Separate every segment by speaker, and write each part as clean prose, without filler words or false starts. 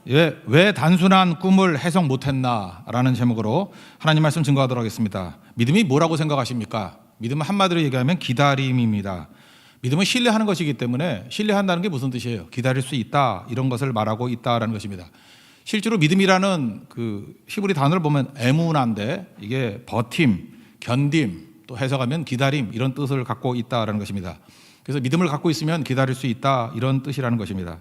Speaker 1: 왜 단순한 꿈을 해석 못했나라는 제목으로 하나님 말씀 증거하도록 하겠습니다. 믿음이 뭐라고 생각하십니까? 믿음은 한마디로 얘기하면 기다림입니다. 믿음은 신뢰하는 것이기 때문에 신뢰한다는 게 무슨 뜻이에요? 기다릴 수 있다, 이런 것을 말하고 있다라는 것입니다. 실제로 믿음이라는 그 히브리 단어를 보면 에무나인데 이게 버팀, 견딤, 또 해석하면 기다림, 이런 뜻을 갖고 있다라는 것입니다. 그래서 믿음을 갖고 있으면 기다릴 수 있다, 이런 뜻이라는 것입니다.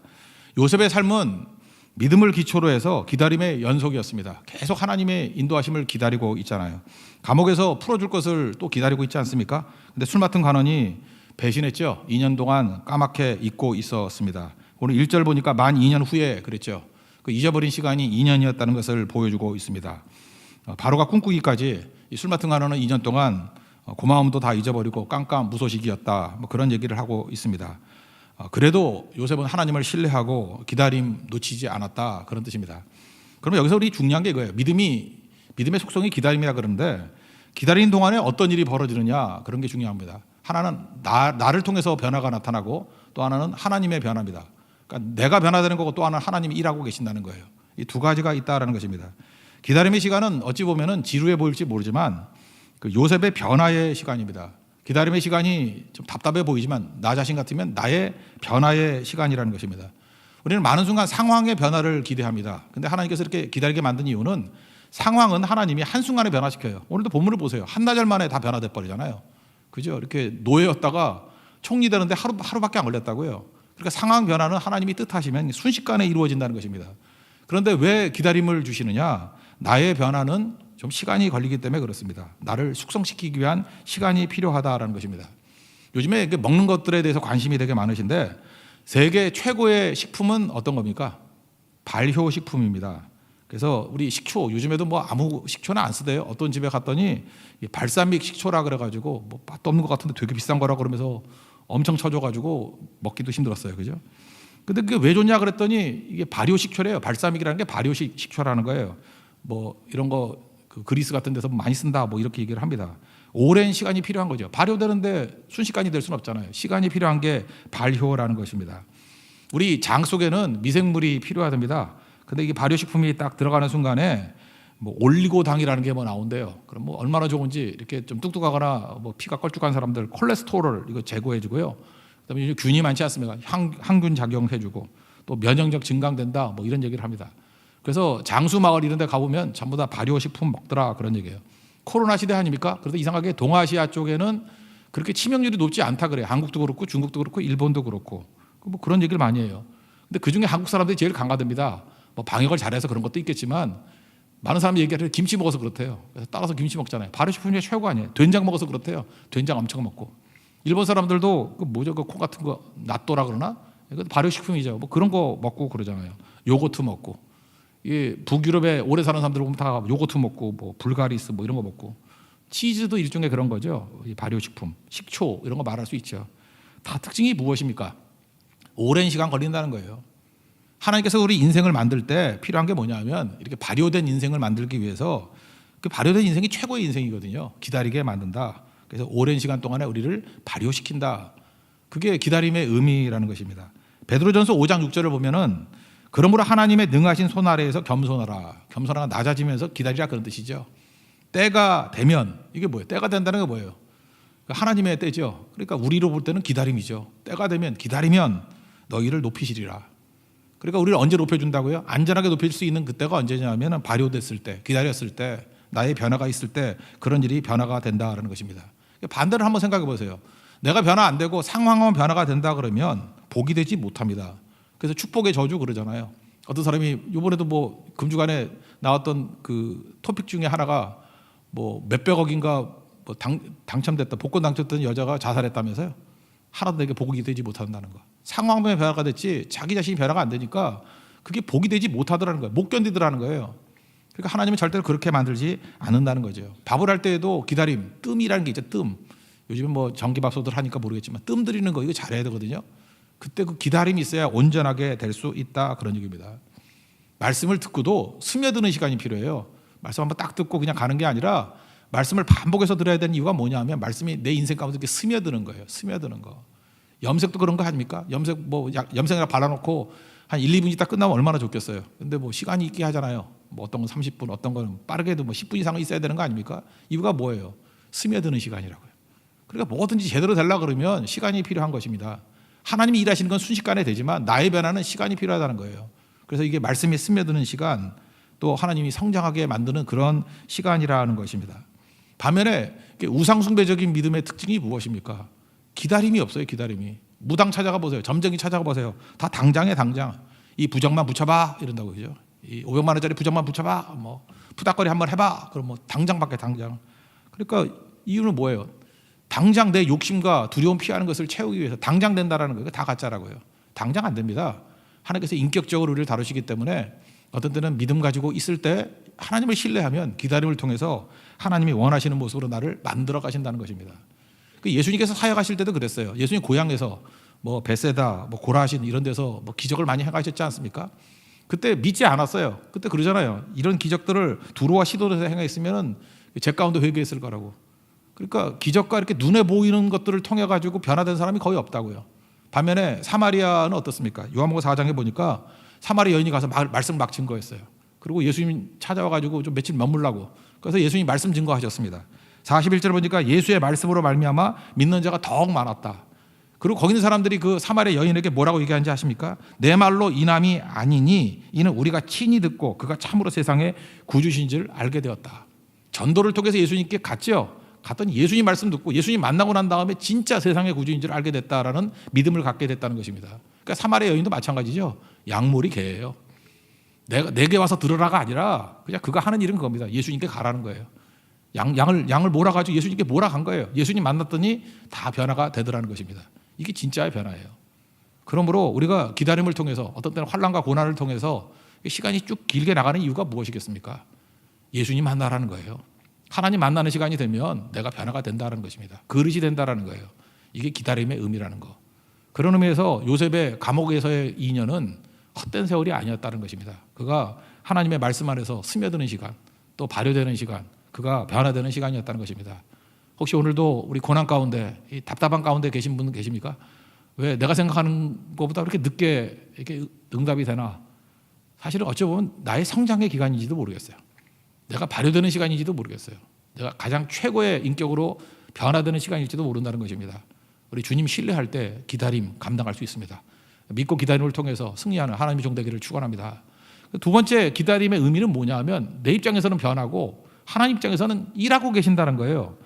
Speaker 1: 요셉의 삶은 믿음을 기초로 해서 기다림의 연속이었습니다. 계속 하나님의 인도하심을 기다리고 있잖아요. 감옥에서 풀어줄 것을 또 기다리고 있지 않습니까? 근데 술 맡은 관원이 배신했죠. 2년 동안 까맣게 잊고 있었습니다. 오늘 1절 보니까 만 2년 후에 그랬죠. 그 잊어버린 시간이 2년이었다는 것을 보여주고 있습니다. 바로가 꿈꾸기까지 이 술 맡은 관원은 2년 동안 고마움도 다 잊어버리고 깜깜무소식이었다, 뭐 그런 얘기를 하고 있습니다. 그래도 요셉은 하나님을 신뢰하고 기다림 놓치지 않았다, 그런 뜻입니다. 그러면 여기서 우리 중요한 게 이거예요. 믿음의 속성이 기다림이라 그러는데 기다리는 동안에 어떤 일이 벌어지느냐, 그런 게 중요합니다. 하나는 나를 통해서 변화가 나타나고 또 하나는 하나님의 변화입니다. 그러니까 내가 변화되는 거고 또 하나는 하나님이 일하고 계신다는 거예요. 이 두 가지가 있다라는 것입니다. 기다림의 시간은 어찌 보면 지루해 보일지 모르지만 그 요셉의 변화의 시간입니다. 기다림의 시간이 좀 답답해 보이지만 나 자신 같으면 나의 변화의 시간이라는 것입니다. 우리는 많은 순간 상황의 변화를 기대합니다. 근데 하나님께서 이렇게 기다리게 만든 이유는 상황은 하나님이 한순간에 변화시켜요. 오늘도 본문을 보세요. 한나절 만에 다 변화돼 버리잖아요. 그죠? 이렇게 노예였다가 총리 되는데 하루밖에 안 걸렸다고요. 그러니까 상황 변화는 하나님이 뜻하시면 순식간에 이루어진다는 것입니다. 그런데 왜 기다림을 주시느냐? 나의 변화는 좀 시간이 걸리기 때문에 그렇습니다. 나를 숙성시키기 위한 시간이 필요하다라는 것입니다. 요즘에 먹는 것들에 대해서 관심이 되게 많으신데 세계 최고의 식품은 어떤 겁니까? 발효식품입니다. 그래서 우리 식초, 요즘에도 뭐 아무 식초는 안 쓰대요. 어떤 집에 갔더니 발사믹 식초라 그래가지고 뭐 맛도 없는 것 같은데 되게 비싼 거라 그러면서 엄청 쳐줘가지고 먹기도 힘들었어요. 그죠? 근데 그게 왜 좋냐 그랬더니 이게 발효식초래요. 발사믹이라는 게 발효식초라는 거예요. 뭐 이런 거 그 그리스 같은 데서 많이 쓴다, 뭐 이렇게 얘기를 합니다. 오랜 시간이 필요한 거죠. 발효되는데 순식간이 될 수는 없잖아요. 시간이 필요한 게 발효라는 것입니다. 우리 장 속에는 미생물이 필요하답니다. 근데 이게 발효식품이 딱 들어가는 순간에 뭐 올리고당이라는 게 뭐 나온대요. 그럼 뭐 얼마나 좋은지, 이렇게 좀 뚝뚝하거나 뭐 피가 걸쭉한 사람들 콜레스테롤을 이거 제거해주고요. 그다음에 이제 균이 많지 않습니까? 항균 작용해주고 또 면역력 증강된다, 뭐 이런 얘기를 합니다. 그래서 장수 마을 이런 데 가보면 전부 다 발효식품 먹더라, 그런 얘기예요. 코로나 시대 아닙니까? 그래도 이상하게 동아시아 쪽에는 그렇게 치명률이 높지 않다 그래요. 한국도 그렇고 중국도 그렇고 일본도 그렇고 뭐 그런 얘기를 많이 해요. 근데 그중에 한국 사람들이 제일 강하답니다. 뭐 방역을 잘해서 그런 것도 있겠지만 많은 사람이 얘기하는 김치 먹어서 그렇대요. 그래서 따라서 김치 먹잖아요. 발효식품 중에 최고 아니에요. 된장 먹어서 그렇대요. 된장 엄청 먹고. 일본 사람들도 그 뭐죠, 그 콩 같은 거 나또라 그러나? 이거 발효식품이죠. 뭐 그런 거 먹고 그러잖아요. 요거트 먹고. 이 북유럽에 오래 사는 사람들 보면 다 요거트 먹고 뭐 불가리스 뭐 이런 거 먹고, 치즈도 일종의 그런 거죠. 이 발효식품, 식초 이런 거 말할 수 있죠. 다 특징이 무엇입니까? 오랜 시간 걸린다는 거예요. 하나님께서 우리 인생을 만들 때 필요한 게 뭐냐면 이렇게 발효된 인생을 만들기 위해서 그 발효된 인생이 최고의 인생이거든요. 기다리게 만든다. 그래서 오랜 시간 동안에 우리를 발효시킨다. 그게 기다림의 의미라는 것입니다. 베드로전서 5장 6절을 보면은 그러므로 하나님의 능하신 손 아래에서 겸손하라. 겸손하가 낮아지면서 기다리라, 그런 뜻이죠. 때가 되면, 이게 뭐예요? 때가 된다는 게 뭐예요? 하나님의 때죠. 그러니까 우리로 볼 때는 기다림이죠. 때가 되면, 기다리면 너희를 높이시리라. 그러니까 우리를 언제 높여준다고요? 안전하게 높일 수 있는 그때가 언제냐면 발효됐을 때, 기다렸을 때, 나의 변화가 있을 때 그런 일이 변화가 된다는 것입니다. 반대를 한번 생각해 보세요. 내가 변화 안 되고 상황만 변화가 된다 그러면 복이 되지 못합니다. 그래서 축복의 저주 그러잖아요. 어떤 사람이 이번에도 뭐 금주간에 나왔던 그 토픽 중에 하나가 뭐 몇백억인가 뭐 당첨됐다, 복권 당첨됐던 여자가 자살했다면서요. 하나도 내게 복이 되지 못한다는 거. 상황만 변화가 됐지 자기 자신이 변화가 안 되니까 그게 복이 되지 못하더라는 거예요. 못 견디더라는 거예요. 그러니까 하나님은 절대로 그렇게 만들지 않는다는 거죠. 밥을 할 때에도 기다림, 뜸이라는 게 있죠. 뜸. 요즘은 뭐 전기밥솥을 하니까 모르겠지만 뜸 들이는 거 이거 잘해야 되거든요. 그때 그 기다림이 있어야 온전하게 될 수 있다, 그런 얘기입니다. 말씀을 듣고도 스며드는 시간이 필요해요. 말씀 한번 딱 듣고 그냥 가는 게 아니라 말씀을 반복해서 들어야 되는 이유가 뭐냐면 말씀이 내 인생 가운데 이렇게 스며드는 거예요. 스며드는 거. 염색도 그런 거 아닙니까? 염색이나 발라놓고 한 1, 2분 있다 끝나면 얼마나 좋겠어요. 근데 뭐 시간이 있게 하잖아요. 뭐 어떤 건 30분, 어떤 건 빠르게도 뭐 10분 이상은 있어야 되는 거 아닙니까? 이유가 뭐예요? 스며드는 시간이라고요. 그러니까 뭐든지 제대로 되려고 그러면 시간이 필요한 것입니다. 하나님이 일하시는 건 순식간에 되지만 나의 변화는 시간이 필요하다는 거예요. 그래서 이게 말씀이 스며드는 시간, 또 하나님이 성장하게 만드는 그런 시간이라는 것입니다. 반면에 우상숭배적인 믿음의 특징이 무엇입니까? 기다림이 없어요. 기다림이. 무당 찾아가 보세요. 점쟁이 찾아가 보세요. 다 당장에 당장. 이 부적만 붙여봐 이런다고 그죠? 이 500만 원짜리 부적만 붙여봐. 뭐 푸닥거리 한번 해봐. 그럼 뭐 당장밖에 당장. 그러니까 이유는 뭐예요? 당장 내 욕심과 두려움 피하는 것을 채우기 위해서 당장 된다라는 거예요. 다 가짜라고요. 당장 안 됩니다. 하나님께서 인격적으로 우리를 다루시기 때문에 어떤 때는 믿음 가지고 있을 때 하나님을 신뢰하면 기다림을 통해서 하나님이 원하시는 모습으로 나를 만들어 가신다는 것입니다. 예수님께서 사역하실 때도 그랬어요. 예수님 고향에서 뭐 베세다, 뭐 고라신 이런 데서 뭐 기적을 많이 행하셨지 않습니까? 그때 믿지 않았어요. 그때 그러잖아요. 이런 기적들을 두루와 시도에서 행했으면 제 가운데 회개했을 거라고. 그러니까 기적과 이렇게 눈에 보이는 것들을 통해 가지고 변화된 사람이 거의 없다고요. 반면에 사마리아는 어떻습니까? 요한복음 4장에 보니까 사마리아 여인이 가서 말씀을 막 증거했어요. 그리고 예수님 찾아와 가지고 좀 며칠 머물라고. 그래서 예수님이 말씀 증거하셨습니다. 41절 보니까 예수의 말씀으로 말미암아 믿는 자가 더욱 많았다. 그리고 거기 있는 사람들이 그 사마리아 여인에게 뭐라고 얘기하는지 아십니까? 내 말로 이남이 아니니 이는 우리가 친히 듣고 그가 참으로 세상의 구주신 줄 알게 되었다. 전도를 통해서 예수님께 갔죠. 갔더니 예수님 말씀 듣고 예수님 만나고 난 다음에 진짜 세상의 구주인 줄 알게 됐다라는 믿음을 갖게 됐다는 것입니다. 그러니까 사마리아 여인도 마찬가지죠. 양물이 개예요. 내게 와서 들으라가 아니라 그냥 그가 하는 일은 그겁니다. 예수님께 가라는 거예요. 양을 몰아가지고 예수님께 몰아간 거예요. 예수님 만났더니 다 변화가 되더라는 것입니다. 이게 진짜의 변화예요. 그러므로 우리가 기다림을 통해서 어떤 때는 환난과 고난을 통해서 시간이 쭉 길게 나가는 이유가 무엇이겠습니까? 예수님 만나라는 거예요. 하나님 만나는 시간이 되면 내가 변화가 된다는 것입니다. 그릇이 된다는 거예요. 이게 기다림의 의미라는 거. 그런 의미에서 요셉의 감옥에서의 2년은 헛된 세월이 아니었다는 것입니다. 그가 하나님의 말씀 안에서 스며드는 시간, 또 발효되는 시간, 그가 변화되는 시간이었다는 것입니다. 혹시 오늘도 우리 고난 가운데, 이 답답한 가운데 계신 분 계십니까? 왜 내가 생각하는 것보다 그렇게 늦게 이렇게 응답이 되나? 사실은 어쩌면 나의 성장의 기간인지도 모르겠어요. 내가 발효되는 시간인지도 모르겠어요. 내가 가장 최고의 인격으로 변화되는 시간일지도 모른다는 것입니다. 우리 주님 신뢰할 때 기다림 감당할 수 있습니다. 믿고 기다림을 통해서 승리하는 하나님의 종 되기를 축원합니다. 두 번째 기다림의 의미는 뭐냐 하면 내 입장에서는 변하고 하나님 입장에서는 일하고 계신다는 거예요.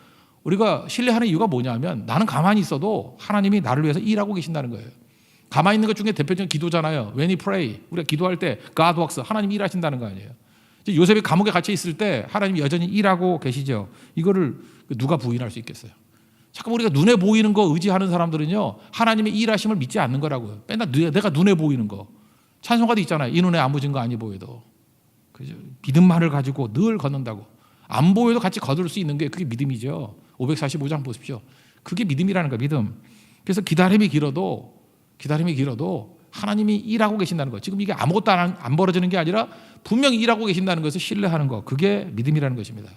Speaker 1: 우리가 신뢰하는 이유가 뭐냐 하면 나는 가만히 있어도 하나님이 나를 위해서 일하고 계신다는 거예요. 가만히 있는 것 중에 대표적인 기도잖아요. When we pray, 우리가 기도할 때 God works, 하나님이 일하신다는 거 아니에요. 요셉이 감옥에 갇혀 있을 때 하나님이 여전히 일하고 계시죠. 이거를 누가 부인할 수 있겠어요? 잠깐 우리가 눈에 보이는 거 의지하는 사람들은요 하나님의 일하심을 믿지 않는 거라고요. 맨날 내가 눈에 보이는 거. 찬송가도 있잖아요. 이 눈에 아무 증거 아니 보여도. 그죠? 믿음만을 가지고 늘 걷는다고. 안 보여도 같이 거둘 수 있는 게 그게 믿음이죠. 545장 보십시오. 그게 믿음이라는 거예요. 믿음. 그래서 기다림이 길어도 하나님이 일하고 계신다는 거. 지금 이게 아무것도 안 벌어지는 게 아니라 분명히 일하고 계신다는 것을 신뢰하는 거. 그게 믿음이라는 것입니다.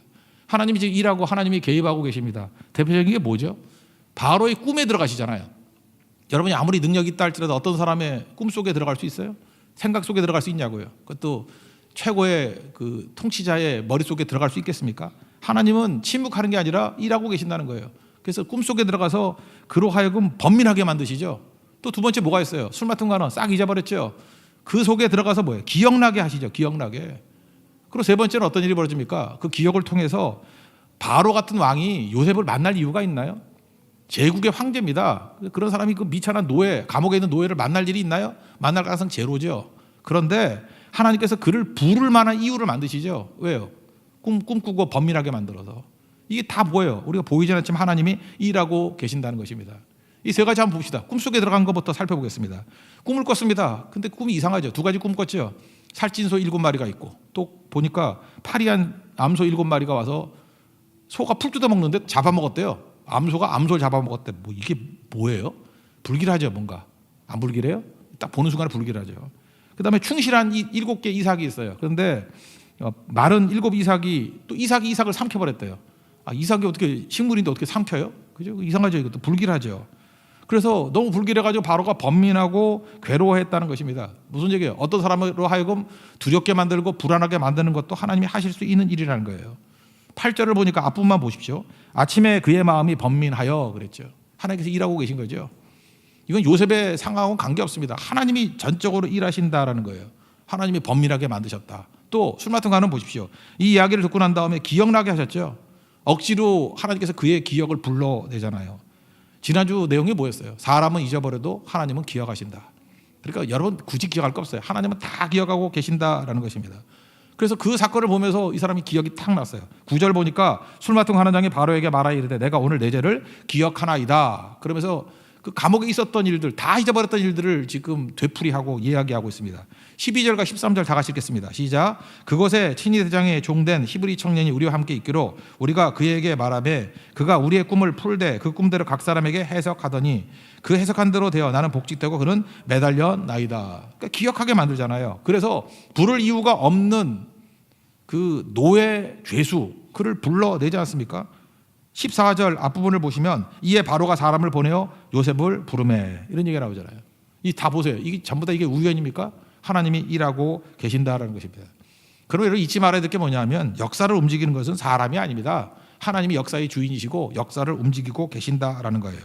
Speaker 1: 하나님이 지금 일하고 하나님이 개입하고 계십니다. 대표적인 게 뭐죠? 바로의 꿈에 들어가시잖아요. 여러분이 아무리 능력이 있다 할지라도 어떤 사람의 꿈 속에 들어갈 수 있어요? 생각 속에 들어갈 수 있냐고요. 그것도 최고의 그 통치자의 머릿속에 들어갈 수 있겠습니까? 하나님은 침묵하는 게 아니라 일하고 계신다는 거예요. 그래서 꿈속에 들어가서 그로 하여금 번민하게 만드시죠. 또 두 번째 뭐가 있어요? 술 맡은 거는 싹 잊어버렸죠. 그 속에 들어가서 뭐예요? 기억나게 하시죠. 기억나게. 그리고 세 번째는 어떤 일이 벌어집니까? 그 기억을 통해서 바로 같은 왕이 요셉을 만날 이유가 있나요? 제국의 황제입니다. 그런 사람이 그 미천한 노예, 감옥에 있는 노예를 만날 일이 있나요? 만날 가능성 제로죠. 그런데 하나님께서 그를 부를 만한 이유를 만드시죠. 왜요? 꿈꾸고 번민하게 만들어서. 이게 다 뭐예요? 우리가 보이지 않지만 하나님이 일하고 계신다는 것입니다. 이 세 가지 한번 봅시다. 꿈속에 들어간 것부터 살펴보겠습니다. 꿈을 꿨습니다. 근데 꿈이 이상하죠. 두 가지 꿈 꿨죠. 살찐 소 7마리가 있고 또 보니까 파리한 암소 7마리가 와서 소가 풀 뜯어먹는데 잡아먹었대요. 암소가 암소를 잡아먹었대. 뭐 이게 뭐예요? 불길하죠. 뭔가. 안 불길해요? 딱 보는 순간에 불길하죠. 그 다음에 충실한 7개 이삭이 있어요. 그런데 마른 7 이삭이 또 이삭을 삼켜버렸대요. 이삭이 어떻게 식물인데 어떻게 삼켜요? 그죠? 이상하죠. 이것도 불길하죠. 그래서 너무 불길해가지고 바로가 번민하고 괴로워했다는 것입니다. 무슨 얘기예요? 어떤 사람으로 하여금 두렵게 만들고 불안하게 만드는 것도 하나님이 하실 수 있는 일이라는 거예요. 8절을 보니까 앞부분만 보십시오. 아침에 그의 마음이 번민하여 그랬죠. 하나님께서 일하고 계신 거죠. 이건 요셉의 상황은 관계없습니다. 하나님이 전적으로 일하신다라는 거예요. 하나님이 번민하게 만드셨다. 또 술 맡은 가는 보십시오. 이 이야기를 듣고 난 다음에 기억나게 하셨죠. 억지로 하나님께서 그의 기억을 불러내잖아요. 지난주 내용이 뭐였어요? 사람은 잊어버려도 하나님은 기억하신다. 그러니까 여러분 굳이 기억할 거 없어요. 하나님은 다 기억하고 계신다라는 것입니다. 그래서 그 사건을 보면서 이 사람이 기억이 탁 났어요. 9절 보니까 술 맡은 관원장이 바로에게 말하여 이르되 내가 오늘 내 죄를 기억하나이다. 그러면서 그 감옥에 있었던 일들, 다 잊어버렸던 일들을 지금 되풀이하고 이야기하고 있습니다. 12절과 13절 다 같이 읽겠습니다. 시작. 그곳에 친위 대장에 종된 히브리 청년이 우리와 함께 있기로 우리가 그에게 말하되 그가 우리의 꿈을 풀되 그 꿈대로 각 사람에게 해석하더니 그 해석한 대로 되어 나는 복직되고 그는 매달려 나이다. 그러니까 기억하게 만들잖아요. 그래서 부를 이유가 없는 그 노예 죄수 그를 불러내지 않습니까? 14절 앞부분을 보시면 이에 바로가 사람을 보내어 요셉을 부르매 이런 얘기가 나오잖아요. 이 다 보세요. 이게 전부 다 이게 우연입니까? 하나님이 일하고 계신다라는 것입니다. 그러면 여러분 잊지 말아야 될 게 뭐냐면 역사를 움직이는 것은 사람이 아닙니다. 하나님이 역사의 주인이시고 역사를 움직이고 계신다라는 거예요.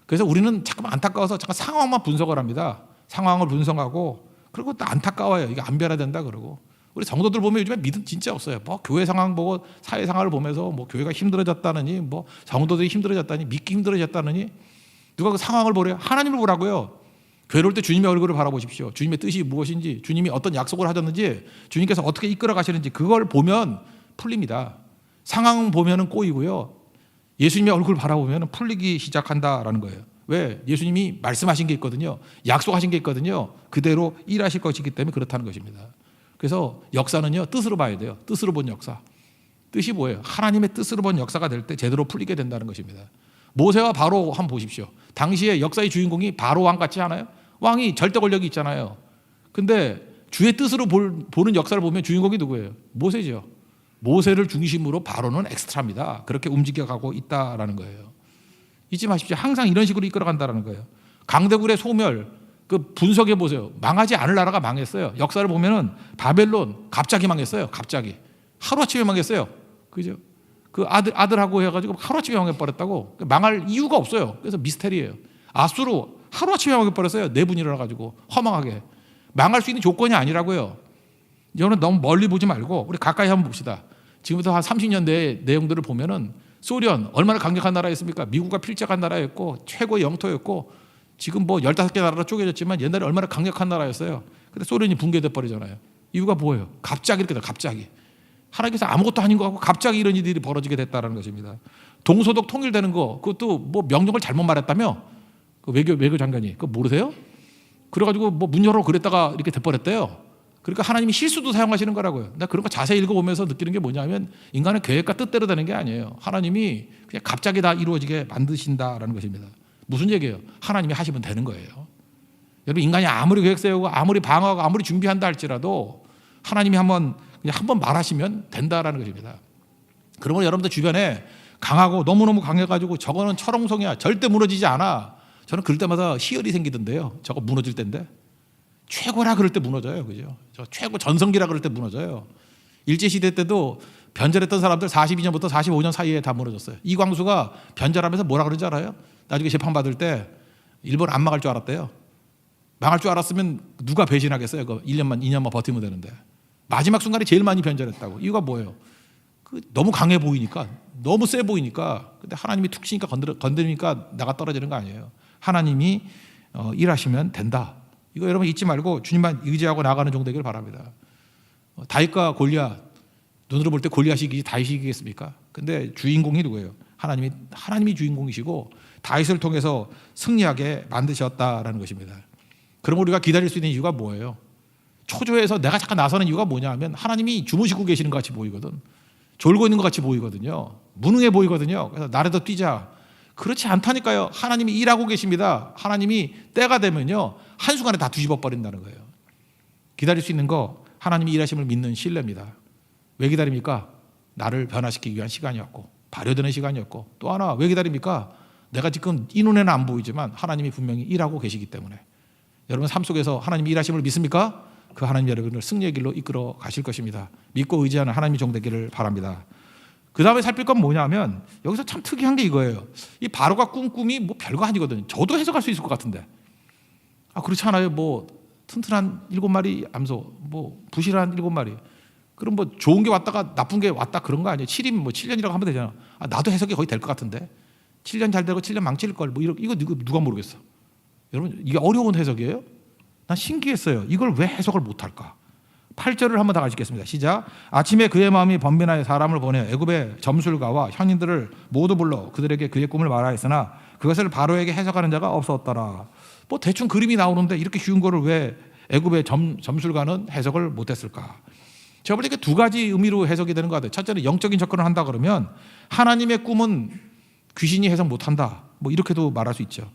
Speaker 1: 그래서 우리는 잠깐 안타까워서 잠깐 상황만 분석을 합니다. 상황을 분석하고 그리고 또 안타까워요. 이게 안 변화된다 그러고. 우리 성도들 보면 요즘에 믿음 진짜 없어요. 뭐 교회 상황 보고 사회 상황을 보면서 뭐 교회가 힘들어졌다느니 뭐 성도들이 힘들어졌다니 믿기 힘들어졌다느니 누가 그 상황을 보래요? 하나님을 보라고요. 괴로울 때 주님의 얼굴을 바라보십시오. 주님의 뜻이 무엇인지 주님이 어떤 약속을 하셨는지 주님께서 어떻게 이끌어 가시는지 그걸 보면 풀립니다. 상황 보면은 꼬이고요. 예수님의 얼굴을 바라보면 풀리기 시작한다라는 거예요. 왜? 예수님이 말씀하신 게 있거든요. 약속하신 게 있거든요. 그대로 일하실 것이기 때문에 그렇다는 것입니다. 그래서 역사는요 뜻으로 봐야 돼요. 뜻으로 본 역사. 뜻이 뭐예요? 하나님의 뜻으로 본 역사가 될 때 제대로 풀리게 된다는 것입니다. 모세와 바로 한번 보십시오. 당시에 역사의 주인공이 바로 왕 같지 않아요? 왕이 절대 권력이 있잖아요. 근데 주의 뜻으로 보는 역사를 보면 주인공이 누구예요? 모세죠. 모세를 중심으로 바로는 엑스트라입니다. 그렇게 움직여가고 있다라는 거예요. 잊지 마십시오. 항상 이런 식으로 이끌어간다는 거예요. 강대국의 소멸 그 분석해 보세요. 망하지 않을 나라가 망했어요. 역사를 보면은 바벨론 갑자기 망했어요. 갑자기 하루아침에 망했어요. 그죠? 그 아들하고 해가지고 하루아침에 망해버렸다고. 망할 이유가 없어요. 그래서 미스테리예요. 아수르 하루아침에 망해버렸어요. 네 분이 일어나가지고 허망하게 망할 수 있는 조건이 아니라고요. 이거는 너무 멀리 보지 말고 우리 가까이 한번 봅시다. 지금부터 한 30년 내 내용들을 보면은 소련 얼마나 강력한 나라였습니까? 미국과 필적한 나라였고 최고의 영토였고 지금 뭐 15개 나라로 쪼개졌지만 옛날에 얼마나 강력한 나라였어요. 근데 소련이 붕괴돼 버리잖아요. 이유가 뭐예요? 갑자기 이렇게 돼. 갑자기 하나님께서 아무것도 아닌 거 하고 갑자기 이런 일들이 벌어지게 됐다는 것입니다. 동서독 통일되는 거 그것도 뭐 명령을 잘못 말했다며 그 외교 장관이 그거 모르세요? 그래가지고 뭐 문 열어 그랬다가 이렇게 돼버렸대요. 그러니까 하나님이 실수도 사용하시는 거라고요. 나 그런 거 자세히 읽어보면서 느끼는 게 뭐냐면 인간의 계획과 뜻대로 되는 게 아니에요. 하나님이 그냥 갑자기 다 이루어지게 만드신다라는 것입니다. 무슨 얘기예요? 하나님이 하시면 되는 거예요. 여러분 인간이 아무리 계획 세우고 아무리 방어하고 아무리 준비한다 할지라도 하나님이 그냥 한번 말하시면 된다라는 것입니다. 그러면 여러분들 주변에 강하고 너무너무 강해가지고 저거는 철옹성이야 절대 무너지지 않아. 저는 그럴 때마다 희열이 생기던데요. 저거 무너질 때인데 최고라 그럴 때 무너져요. 그죠? 저 최고 전성기라 그럴 때 무너져요. 일제시대 때도 변절했던 사람들 42년부터 45년 사이에 다 무너졌어요. 이광수가 변절하면서 뭐라 그러는지 알아요? 나중에 재판받을 때 일본 안 망할 줄 알았대요. 망할 줄 알았으면 누가 배신하겠어요? 그 1년만 2년만 버티면 되는데 마지막 순간에 제일 많이 변절했다고. 이유가 뭐예요? 너무 강해 보이니까 너무 세 보이니까 근데 하나님이 툭 치니까 건드리니까 나가 떨어지는 거 아니에요. 하나님이 일하시면 된다. 이거 여러분 잊지 말고 주님만 의지하고 나가는 종 되길 바랍니다. 다윗과 골리앗 눈으로 볼 때 골리앗이 이기지 다윗이 이기겠습니까? 근데 주인공이 누구예요? 하나님이 주인공이시고 다윗을 통해서 승리하게 만드셨다라는 것입니다. 그럼 우리가 기다릴 수 있는 이유가 뭐예요? 초조해서 내가 잠깐 나서는 이유가 뭐냐 하면 하나님이 주무시고 계시는 것 같이 보이거든. 졸고 있는 것 같이 보이거든요. 무능해 보이거든요. 그래서 나라도 뛰자. 그렇지 않다니까요. 하나님이 일하고 계십니다. 하나님이 때가 되면요 한순간에 다 뒤집어 버린다는 거예요. 기다릴 수 있는 거 하나님이 일하심을 믿는 신뢰입니다. 왜 기다립니까? 나를 변화시키기 위한 시간이었고 발효되는 시간이었고 또 하나 왜 기다립니까? 내가 지금 이 눈에는 안 보이지만 하나님이 분명히 일하고 계시기 때문에 여러분 삶 속에서 하나님이 일하심을 믿습니까? 그 하나님 여러분을 승리의 길로 이끌어 가실 것입니다. 믿고 의지하는 하나님이 종되기를 바랍니다. 그 다음에 살필 건 뭐냐면 여기서 참 특이한 게 이거예요. 이 바로가 꾼 꿈이 뭐 별거 아니거든요. 저도 해석할 수 있을 것 같은데 그렇지 않아요? 뭐 튼튼한 7마리 암소, 뭐 부실한 7마리. 그럼 뭐 좋은 게 왔다가 나쁜 게 왔다 그런 거 아니에요? 7이면 뭐 7년이라고 하면 되잖아. 나도 해석이 거의 될 것 같은데 7년 잘 되고 7년 망칠 걸 뭐 이거 누가 모르겠어. 여러분 이게 어려운 해석이에요? 난 신기했어요. 이걸 왜 해석을 못할까? 8절을 한번 다 같이 읽겠습니다. 시작. 아침에 그의 마음이 번민하여 사람을 보내 애굽의 점술가와 현인들을 모두 불러 그들에게 그의 꿈을 말하였으나 그것을 바로에게 해석하는 자가 없었더라. 뭐 대충 그림이 나오는데 이렇게 쉬운 거를 왜 애굽의 점술가는 해석을 못했을까? 제가 볼 때 두 가지 의미로 해석이 되는 것 같아요. 첫째는 영적인 접근을 한다 그러면 하나님의 꿈은 귀신이 해석 못한다. 뭐 이렇게도 말할 수 있죠.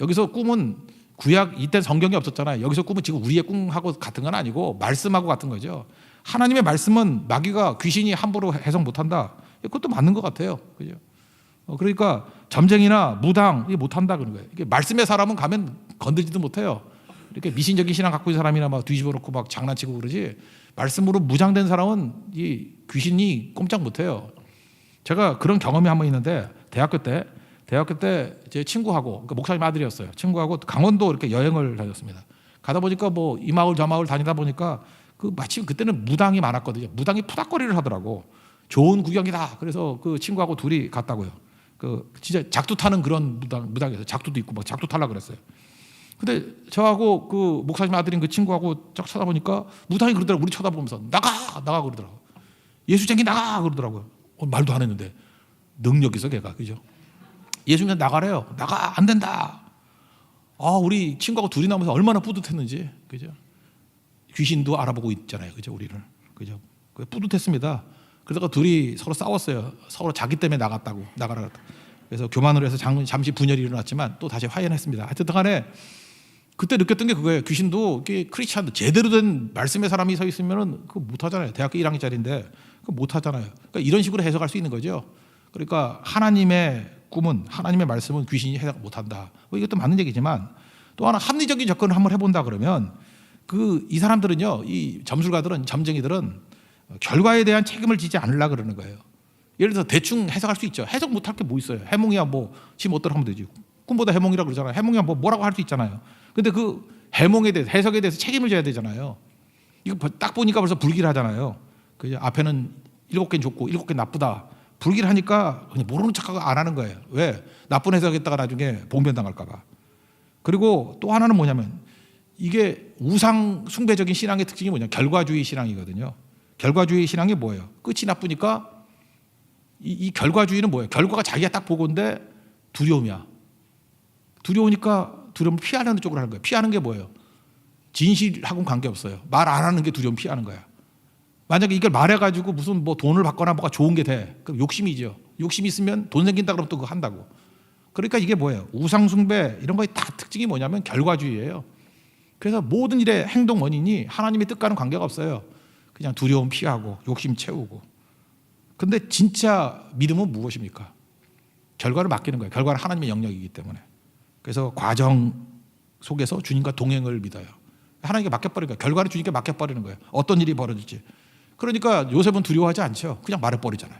Speaker 1: 여기서 꿈은 구약 이때 성경이 없었잖아요. 여기서 꿈은 지금 우리의 꿈하고 같은 건 아니고 말씀하고 같은 거죠. 하나님의 말씀은 마귀가 귀신이 함부로 해석 못한다. 그것도 맞는 것 같아요. 그죠? 그러니까 점쟁이나 무당 이게 못한다 그런 거예요. 이게 말씀의 사람은 가면 건들지도 못해요. 이렇게 미신적인 신앙 갖고 있는 사람이나 막 뒤집어 놓고 막 장난치고 그러지. 말씀으로 무장된 사람은 이 귀신이 꼼짝 못해요. 제가 그런 경험이 한 번 있는데 대학교 때 제 친구하고 그러니까 목사님 아들이었어요. 친구하고 강원도 이렇게 여행을 다녔습니다. 가다 보니까 뭐 이 마을 저 마을 다니다 보니까 그 마침 그때는 무당이 많았거든요. 무당이 푸닥거리를 하더라고. 좋은 구경이다. 그래서 그 친구하고 둘이 갔다고요. 그 진짜 작두 타는 그런 무당이었어요. 작두도 있고 막 작두 타려고 그랬어요. 근데 저하고 그 목사님 아들인 그 친구하고 쫙 쳐다보니까 무당이 그러더라고. 우리 쳐다보면서 나가 그러더라고. 예수쟁이 나가 그러더라고요. 말도 안 했는데 능력 있어 걔가. 그죠? 예수님한테 나가래요. 나가 안 된다. 우리 친구하고 둘이 나오면서 얼마나 뿌듯했는지. 그죠? 귀신도 알아보고 있잖아요. 그죠? 우리를. 그죠? 뿌듯했습니다. 그러다가 둘이 서로 싸웠어요. 서로 자기 때문에 나가라. 그래서 교만으로 해서 잠시 분열이 일어났지만 또 다시 화해했습니다. 하여튼 간에 그때 느꼈던 게 그거예요. 귀신도 크리스찬도 제대로 된 말씀의 사람이 서 있으면은 그거 못 하잖아요. 대학교 1학년짜리인데 그거 못 하잖아요. 그러니까 이런 식으로 해석할 수 있는 거죠. 그러니까 하나님의 꿈은 하나님의 말씀은 귀신이 해석 못 한다. 뭐 이것도 맞는 얘기지만 또 하나 합리적인 접근을 한번 해본다 그러면 이 사람들은요, 이 점술가들은 점쟁이들은 결과에 대한 책임을 지지 않으려고 그러는 거예요. 예를 들어서 대충 해석할 수 있죠. 해석 못할 게 뭐 있어요. 해몽이야 뭐 지 못대로 하면 되지. 꿈보다 해몽이라고 그러잖아요. 해몽이야 뭐라고 할 수 있잖아요. 근데 그 해몽에 대해서 해석에 대해서 책임을 져야 되잖아요. 이거 딱 보니까 벌써 불길하잖아요. 그죠? 앞에는 7개는 좋고 7개 나쁘다. 불길하니까 그냥 모르는 척하고 안 하는 거예요. 왜? 나쁜 해석했다가 나중에 봉변당할까 봐. 그리고 또 하나는 뭐냐면 이게 우상 숭배적인 신앙의 특징이 뭐냐? 결과주의 신앙이거든요. 결과주의 신앙이 뭐예요? 끝이 나쁘니까 이 결과주의는 뭐예요? 결과가 자기가 딱 보고인데 두려움이야. 두려우니까 두려움을 피하는 쪽으로 하는 거예요. 피하는 게 뭐예요? 진실하고는 관계없어요. 말 안 하는 게 두려움 피하는 거야. 만약에 이걸 말해가지고 무슨 뭐 돈을 받거나 뭐가 좋은 게 돼. 그럼 욕심이죠. 욕심이 있으면 돈 생긴다 그러면 또 그거 한다고. 그러니까 이게 뭐예요? 우상숭배 이런 거의 다 특징이 뭐냐면 결과주의예요. 그래서 모든 일의 행동 원인이 하나님의 뜻과는 관계가 없어요. 그냥 두려움 피하고 욕심 채우고. 근데 진짜 믿음은 무엇입니까? 결과를 맡기는 거예요. 결과는 하나님의 영역이기 때문에. 그래서 과정 속에서 주님과 동행을 믿어요. 하나님께 맡겨버리는 거예요. 결과는 주님께 맡겨버리는 거예요. 어떤 일이 벌어질지. 그러니까 요셉은 두려워하지 않죠. 그냥 말해버리잖아요.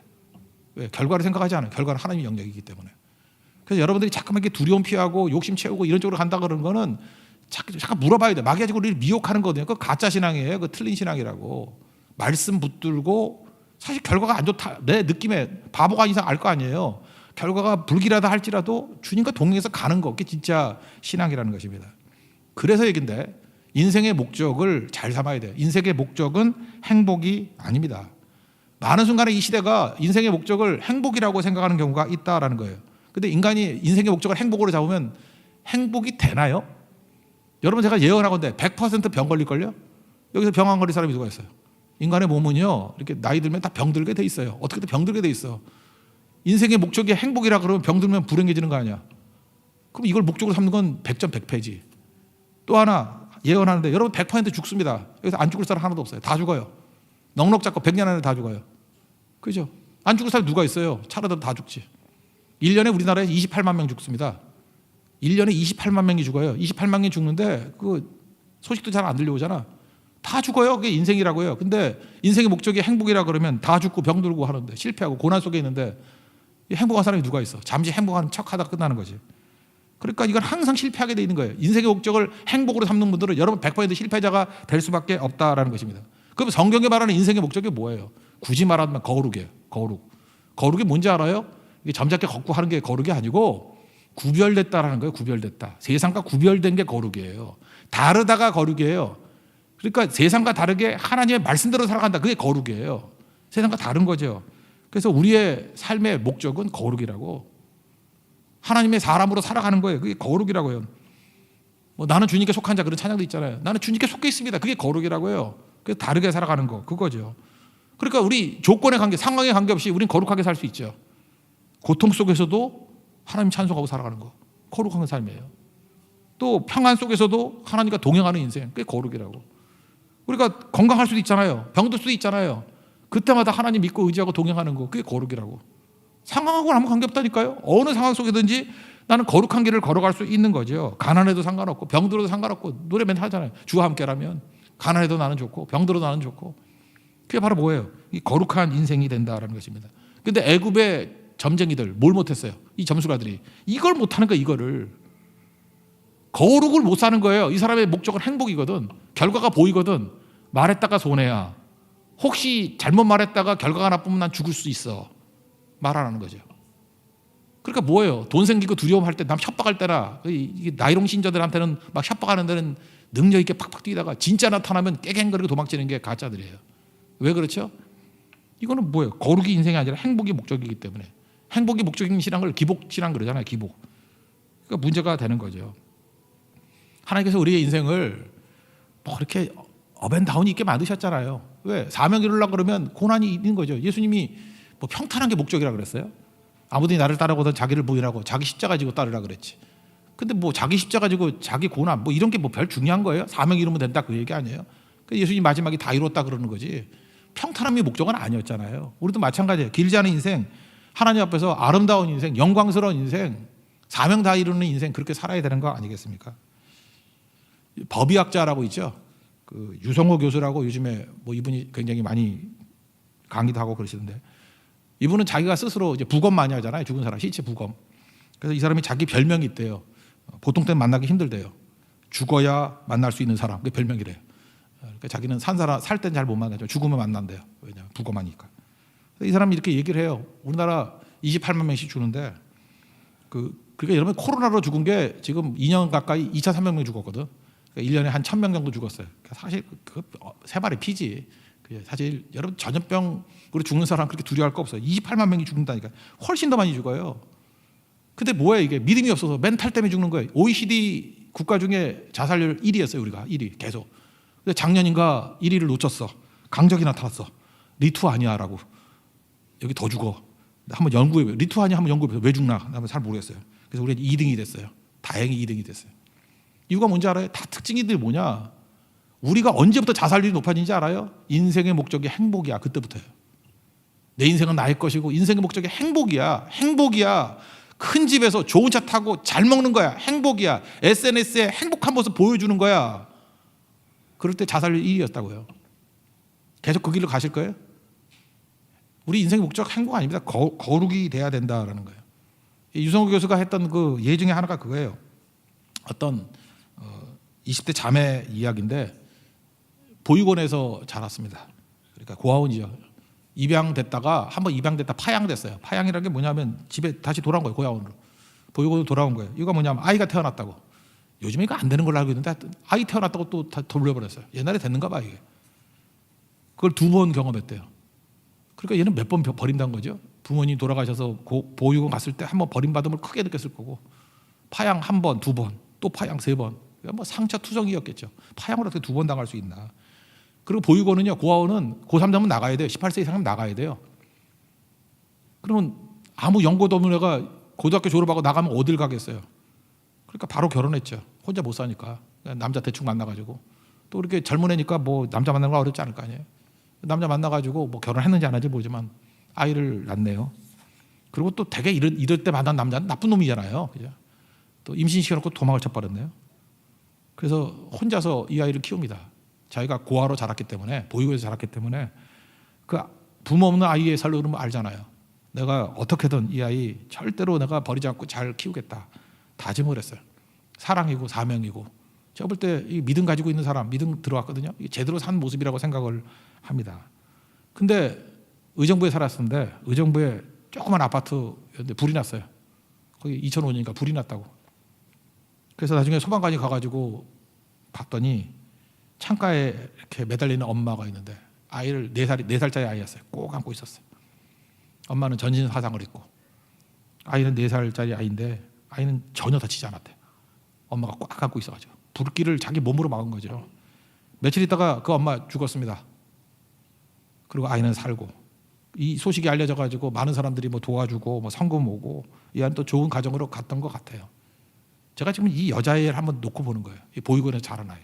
Speaker 1: 왜? 결과를 생각하지 않아요. 결과는 하나님의 영역이기 때문에. 그래서 여러분들이 자꾸만 이렇게 두려움 피하고 욕심 채우고 이런 쪽으로 간다 그러는 거는 잠깐 물어봐야 돼요. 마귀가 지금 우리를 미혹하는 거거든요. 그 가짜 신앙이에요. 그 틀린 신앙이라고. 말씀 붙들고 사실 결과가 안 좋다. 내 느낌에 바보가 아닌 이상 알 거 아니에요. 결과가 불길하다 할지라도 주님과 동행해서 가는 거. 그게 진짜 신앙이라는 것입니다. 그래서 얘긴데 인생의 목적을 잘 삼아야 돼요. 인생의 목적은 행복이 아닙니다. 많은 순간에 이 시대가 인생의 목적을 행복이라고 생각하는 경우가 있다라는 거예요. 근데 인간이 인생의 목적을 행복으로 잡으면 행복이 되나요? 여러분 제가 예언하건대 100% 병 걸릴걸요? 여기서 병 안 걸릴 사람이 누가 있어요? 인간의 몸은요 이렇게 나이 들면 다 병들게 돼 있어요. 어떻게든 병들게 돼 있어. 인생의 목적이 행복이라 그러면 병들면 불행해지는 거 아니야? 그럼 이걸 목적으로 삼는 건 100점 100패지. 또 하나 예언하는데 여러분 100% 죽습니다. 여기서 안 죽을 사람 하나도 없어요. 다 죽어요. 넉넉 잡고 100년 안에 다 죽어요. 그죠? 안 죽을 사람 누가 있어요? 차라도 다 죽지. 1년에 우리나라에 28만 명 죽습니다. 1년에 28만 명이 죽어요. 28만 명이 죽는데 그 소식도 잘 안 들려오잖아. 다 죽어요. 그게 인생이라고요. 근데 인생의 목적이 행복이라 그러면 다 죽고 병들고 하는데 실패하고 고난 속에 있는데 행복한 사람이 누가 있어? 잠시 행복한 척하다가 끝나는 거지. 그러니까 이건 항상 실패하게 돼 있는 거예요. 인생의 목적을 행복으로 삼는 분들은 여러분 100% 실패자가 될 수밖에 없다라는 것입니다. 그럼 성경에 말하는 인생의 목적이 뭐예요? 굳이 말하면 거룩이에요. 거룩. 거룩이 뭔지 알아요? 이게 점잖게 걷고 하는 게 거룩이 아니고 구별됐다라는 거예요. 구별됐다. 세상과 구별된 게 거룩이에요. 다르다가 거룩이에요. 그러니까 세상과 다르게 하나님의 말씀대로 살아간다. 그게 거룩이에요. 세상과 다른 거죠. 그래서 우리의 삶의 목적은 거룩이라고. 하나님의 사람으로 살아가는 거예요. 그게 거룩이라고요. 뭐 나는 주님께 속한 자 그런 찬양도 있잖아요. 나는 주님께 속해 있습니다. 그게 거룩이라고요. 그래서 다르게 살아가는 거 그거죠. 그러니까 우리 조건에 관계, 상황에 관계없이 우리는 거룩하게 살 수 있죠. 고통 속에서도 하나님 찬송하고 살아가는 거 거룩한 삶이에요. 또 평안 속에서도 하나님과 동행하는 인생 그게 거룩이라고. 우리가 건강할 수도 있잖아요. 병들 수도 있잖아요. 그때마다 하나님 믿고 의지하고 동행하는 거 그게 거룩이라고. 상황하고는 아무 관계없다니까요. 어느 상황 속에든지 나는 거룩한 길을 걸어갈 수 있는 거죠. 가난해도 상관없고 병들어도 상관없고 노래 맨날 하잖아요. 주와 함께라면 가난해도 나는 좋고 병들어도 나는 좋고. 그게 바로 뭐예요? 이 거룩한 인생이 된다라는 것입니다. 근데 애굽의 점쟁이들 뭘 못했어요? 이 점수가들이 이걸 못하는 거야. 이거를 거룩을 못 사는 거예요. 이 사람의 목적은 행복이거든. 결과가 보이거든. 말했다가 손해야. 혹시 잘못 말했다가 결과가 나쁘면 난 죽을 수 있어. 말 안 하는 거죠. 그러니까 뭐예요? 돈 생기고 두려움할 때 남 협박할 때나 나이롱 신자들한테는 막 협박하는 데는 능력 있게 팍팍 뛰다가 진짜 나타나면 깨갱거리고 도망치는 게 가짜들이에요. 왜 그렇죠? 이거는 뭐예요? 거룩이 인생이 아니라 행복이 목적이기 때문에. 행복이 목적인 신앙을 기복신앙 그러잖아요. 기복. 그러니까 문제가 되는 거죠. 하나님께서 우리의 인생을 뭐 그렇게 업앤다운이 있게 만드셨잖아요. 왜? 사명 이루려고 그러면 고난이 있는 거죠. 예수님이 뭐 평탄한 게 목적이라 그랬어요? 아무든지 나를 따르거든 자기를 부인하고 자기 십자가 지고 따르라 그랬지. 근데 뭐 자기 십자가 지고 자기 고난 뭐 이런 게 뭐 별 중요한 거예요? 사명 이루면 된다 그 얘기 아니에요? 예수님 마지막에 다 이뤘다 그러는 거지. 평탄함이 목적은 아니었잖아요. 우리도 마찬가지예요. 길지 않은 인생, 하나님 앞에서 아름다운 인생, 영광스러운 인생, 사명 다 이루는 인생 그렇게 살아야 되는 거 아니겠습니까? 법의학자라고 있죠. 그 유성호 교수라고 요즘에 뭐 이분이 굉장히 많이 강의도 하고 그러시는데 이분은 자기가 스스로 이제 부검 많이 하잖아요. 죽은 사람 시체 부검. 그래서 이 사람이 자기 별명이 있대요. 보통 때는 만나기 힘들대요. 죽어야 만날 수 있는 사람. 그게 별명이래요. 그러니까 자기는 살 때는 잘 못 만나죠. 죽으면 만난대요. 왜냐하면 부검하니까. 이 사람이 이렇게 얘기를 해요. 우리나라 28만 명씩 죽는데 그러니까 여러분 코로나로 죽은 게 지금 2년 가까이 2,300명 죽었거든. 그러니까 1년에 한 1,000명 정도 죽었어요. 그러니까 사실 그 세 마리 피지. 사실 여러분 전염병으로 죽는 사람 그렇게 두려워할 거 없어요. 28만 명이 죽는다니까. 훨씬 더 많이 죽어요. 근데 뭐예요 이게? 믿음이 없어서 멘탈 때문에 죽는 거예요. OECD 국가 중에 자살률 1위였어요. 우리가 1위 계속. 근데 작년인가 1위를 놓쳤어. 강적이 나타났어. 리투아니아 라고. 여기 더 죽어. 한번 연구해봐요. 리투아니아 한번 연구해봐요. 왜 죽나? 나는 잘 모르겠어요. 그래서 우리가 2등이 됐어요. 다행히 2등이 됐어요. 이유가 뭔지 알아요? 다 특징이들이 뭐냐? 우리가 언제부터 자살률이 높아진지 알아요? 인생의 목적이 행복이야. 그때부터요. 내 인생은 나의 것이고 인생의 목적이 행복이야. 행복이야. 큰 집에서 좋은 차 타고 잘 먹는 거야. 행복이야. SNS에 행복한 모습 보여주는 거야. 그럴 때 자살률 1위였다고요. 계속 그 길로 가실 거예요? 우리 인생의 목적 행복 아닙니다. 거룩이 돼야 된다라는 거예요. 유성호 교수가 했던 그 예 중에 하나가 그거예요. 어떤 20대 자매 이야기인데 보육원에서 자랐습니다. 그러니까 고아원이죠. 입양됐다가 한번 입양됐다 파양됐어요. 파양이라는 게 뭐냐면 집에 다시 돌아온 거예요. 고아원으로. 보육원으로 돌아온 거예요. 이거 뭐냐면 아이가 태어났다고. 요즘에 이거 안 되는 걸로 알고 있는데 아이 태어났다고 또 다 돌려버렸어요. 옛날에 됐는가 봐 이게. 그걸 2번 경험했대요. 그러니까 얘는 몇 번 버린다는 거죠. 부모님 돌아가셔서 보육원 갔을 때 한 번 버림받음을 크게 느꼈을 거고 파양 1번, 2번, 또 파양 3번. 뭐 상처 투성이었겠죠. 파양을 어떻게 2번 당할 수 있나. 그리고 보육원은요, 고아원은 고3 되면 나가야 돼요. 18세 이상은 나가야 돼요. 그러면 아무 연고도 없는 애가 고등학교 졸업하고 나가면 어딜 가겠어요. 그러니까 바로 결혼했죠. 혼자 못 사니까. 남자 대충 만나가지고. 또 그렇게 젊은 애니까 뭐 남자 만나는 거 어렵지 않을 거 아니에요. 남자 만나가지고 뭐 결혼했는지 안 했는지 모르지만 아이를 낳네요. 그리고 또 되게 이럴 때 만난 남자는 나쁜 놈이잖아요. 그죠? 또 임신시켜놓고 도망을 쳐버렸네요. 그래서 혼자서 이 아이를 키웁니다. 자기가 고아로 자랐기 때문에, 보육원에서 자랐기 때문에 그 부모 없는 아이의 살로 그러면 알잖아요. 내가 어떻게든 이 아이 절대로 내가 버리지 않고 잘 키우겠다 다짐을 했어요. 사랑이고 사명이고. 제가 볼 때 이 믿음 가지고 있는 사람, 믿음 들어왔거든요. 이게 제대로 산 모습이라고 생각을 합니다. 근데 의정부에 살았었는데 의정부에 조그만 아파트였는데 불이 났어요. 거기 2005년이니까 불이 났다고. 그래서 나중에 소방관이 가가지고 봤더니 창가에 이렇게 매달리는 엄마가 있는데 아이를 4살짜리 아이였어요. 꼭 안고 있었어요. 엄마는 전신 사상을 입고 아이는 4살짜리 아이인데 아이는 전혀 다치지 않았대요. 엄마가 꽉 안고 있어가지고 불길을 자기 몸으로 막은 거죠. 며칠 있다가 그 엄마 죽었습니다. 그리고 아이는 살고 이 소식이 알려져가지고 많은 사람들이 뭐 도와주고 뭐 성금 오고 이 아이는 또 좋은 가정으로 갔던 것 같아요. 제가 지금 이 여자애를 한번 놓고 보는 거예요. 이 보육원에서 자란 아이.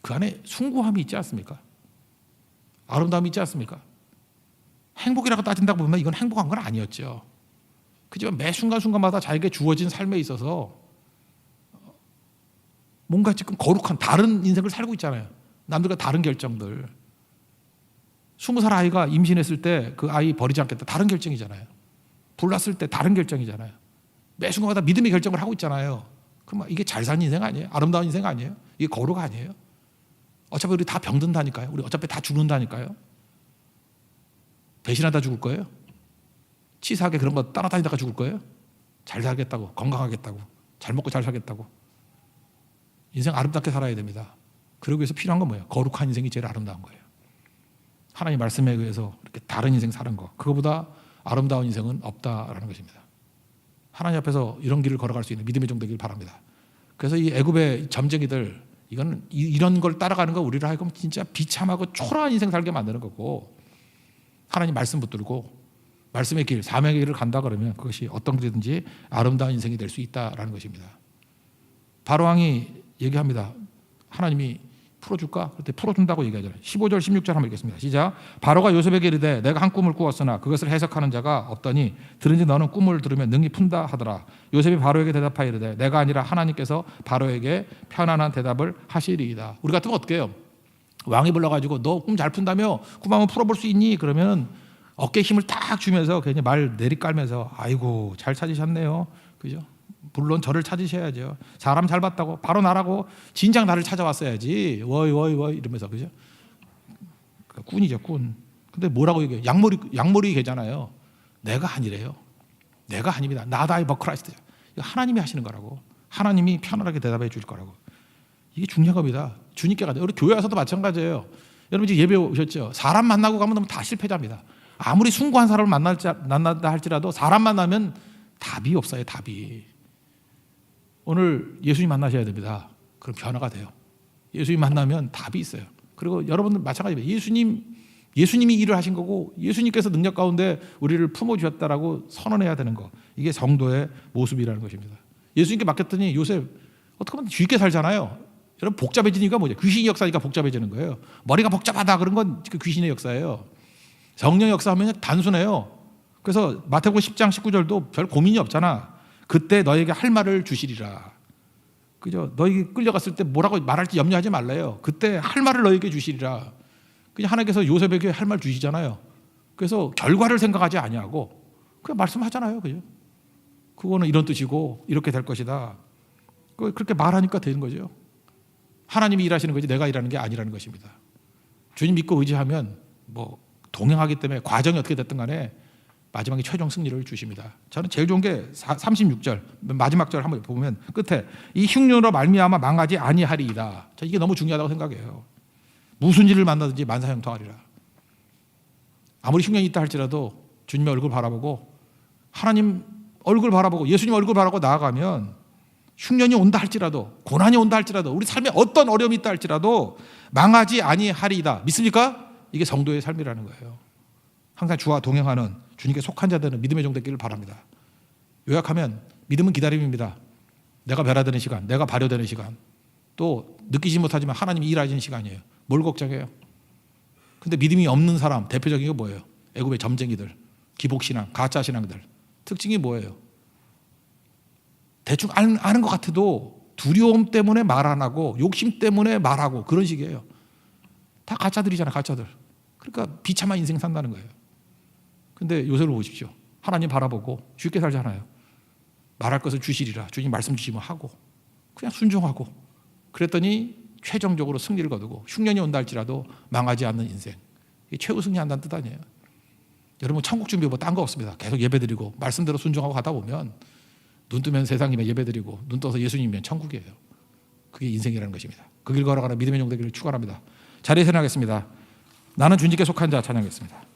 Speaker 1: 그 안에 숭고함이 있지 않습니까? 아름다움이 있지 않습니까? 행복이라고 따진다고 보면 이건 행복한 건 아니었죠. 그지만 매 순간순간마다 자기에게 주어진 삶에 있어서 뭔가 지금 거룩한 다른 인생을 살고 있잖아요. 남들과 다른 결정들. 20살 아이가 임신했을 때 그 아이 버리지 않겠다. 다른 결정이잖아요. 불났을 때 다른 결정이잖아요. 매 순간마다 믿음의 결정을 하고 있잖아요. 그럼 이게 잘 사는 인생 아니에요? 아름다운 인생 아니에요? 이게 거룩 아니에요? 어차피 우리 다 병든다니까요. 우리 어차피 다 죽는다니까요. 배신하다 죽을 거예요? 치사하게 그런 거 따라다니다가 죽을 거예요? 잘 살겠다고, 건강하겠다고, 잘 먹고 잘 살겠다고. 인생 아름답게 살아야 됩니다. 그러기 위해서 필요한 건 뭐예요? 거룩한 인생이 제일 아름다운 거예요. 하나님 말씀에 의해서 이렇게 다른 인생 사는 거, 그거보다 아름다운 인생은 없다라는 것입니다. 하나님 앞에서 이런 길을 걸어갈 수 있는 믿음의 종 되길 바랍니다. 그래서 이 애굽의 점쟁이들, 이건 이런 걸 따라가는 거 우리를 하여금 진짜 비참하고 초라한 인생 살게 만드는 거고, 하나님 말씀 붙들고 말씀의 길, 사명의 길을 간다 그러면 그것이 어떤 길이든지 아름다운 인생이 될 수 있다라는 것입니다. 바로왕이 얘기합니다. 하나님이 풀어줄까? 그때 풀어준다고 얘기하잖아요. 15절 16절 한번 읽겠습니다. 시작. 바로가 요셉에게 이르되 내가 한 꿈을 꾸었으나 그것을 해석하는 자가 없더니 들은지 너는 꿈을 들으면 능히 푼다 하더라. 요셉이 바로에게 대답하여 이르되 내가 아니라 하나님께서 바로에게 편안한 대답을 하시리이다. 우리 같으면 어떻게 해요? 왕이 불러가지고 너 꿈 잘 푼다며 꿈 한번 풀어볼 수 있니? 그러면 어깨에 힘을 딱 주면서 괜히 말 내리깔면서 아이고 잘 찾으셨네요. 그죠? 물론 저를 찾으셔야죠. 사람 잘 봤다고 바로 나라고 진작 나를 찾아왔어야지. 워이 이러면서. 그죠? 그러니까 꾼이죠, 꾼. 근데 뭐라고 얘기해요? 양머리 개잖아요. 내가 아니래요. 내가 아닙니다. Not I but Christ. 이거 하나님이 하시는 거라고. 하나님이 편안하게 대답해 줄 거라고. 이게 중요한 겁니다. 주님께 가자. 우리 교회 와서도 마찬가지예요. 여러분 이제 예배 오셨죠? 사람 만나고 가면 다 실패자입니다. 아무리 숭고한 사람을 만난다 할지라도 사람 만나면 답이 없어요. 답이. 오늘 예수님 만나셔야 됩니다. 그럼 변화가 돼요. 예수님 만나면 답이 있어요. 그리고 여러분들 마찬가지입니다. 예수님이 일을 하신 거고 예수님께서 능력 가운데 우리를 품어주셨다라고 선언해야 되는 거. 이게 성도의 모습이라는 것입니다. 예수님께 맡겼더니 요셉 어떻게 보면 쉽게 살잖아요. 여러분 복잡해지는 이유가 뭐죠? 귀신이 역사니까 복잡해지는 거예요. 머리가 복잡하다 그런 건 귀신의 역사예요. 성령의 역사하면 단순해요. 그래서 마태복음 10장 19절도 별 고민이 없잖아. 그때 너에게 할 말을 주시리라. 그죠? 너에게 끌려갔을 때 뭐라고 말할지 염려하지 말래요. 그때 할 말을 너에게 주시리라. 그냥 하나님께서 요셉에게 할 말 주시잖아요. 그래서 결과를 생각하지 아니하고 그냥 말씀하잖아요. 그죠? 그거는 이런 뜻이고 이렇게 될 것이다. 그렇게 말하니까 되는 거죠. 하나님이 일하시는 거지 내가 일하는 게 아니라는 것입니다. 주님 믿고 의지하면 뭐 동행하기 때문에 과정이 어떻게 됐든 간에 마지막에 최종 승리를 주십니다. 저는 제일 좋은 게 36절 마지막 절 한번 보면 끝에 이 흉년으로 말미암아 망하지 아니하리이다. 이게 너무 중요하다고 생각해요. 무슨 일을 만나든지 만사형통하리라. 아무리 흉년이 있다 할지라도 주님의 얼굴 바라보고 하나님 얼굴 바라보고 예수님 얼굴 바라보고 나아가면 흉년이 온다 할지라도 고난이 온다 할지라도 우리 삶에 어떤 어려움이 있다 할지라도 망하지 아니하리이다. 믿습니까? 이게 성도의 삶이라는 거예요. 항상 주와 동행하는 주님께 속한 자들은 믿음의 종 되기를 바랍니다. 요약하면 믿음은 기다림입니다. 내가 변화되는 시간, 내가 발효되는 시간, 또 느끼지 못하지만 하나님이 일하시는 시간이에요. 뭘 걱정해요? 근데 믿음이 없는 사람 대표적인 게 뭐예요? 애굽의 점쟁이들. 기복신앙, 가짜신앙들. 특징이 뭐예요? 대충 아는 것 같아도 두려움 때문에 말 안 하고 욕심 때문에 말하고 그런 식이에요. 다 가짜들이잖아, 가짜들. 그러니까 비참한 인생 산다는 거예요. 근데 요새를 보십시오. 하나님 바라보고 쉽게 살잖아요. 말할 것을 주시리라. 주님 말씀 주시면 하고 그냥 순종하고 그랬더니 최종적으로 승리를 거두고 흉년이 온다 할지라도 망하지 않는 인생. 이게 최후 승리한다는 뜻 아니에요. 여러분 천국 준비 뭐 딴 거 없습니다. 계속 예배드리고 말씀대로 순종하고 가다 보면 눈 뜨면 세상이면 예배드리고 눈 떠서 예수님이면 천국이에요. 그게 인생이라는 것입니다. 그 길 걸어가는 믿음의 종 되기를 축원합니다. 자리에 서나겠습니다. 나는 주님께 속한 자 찬양하겠습니다.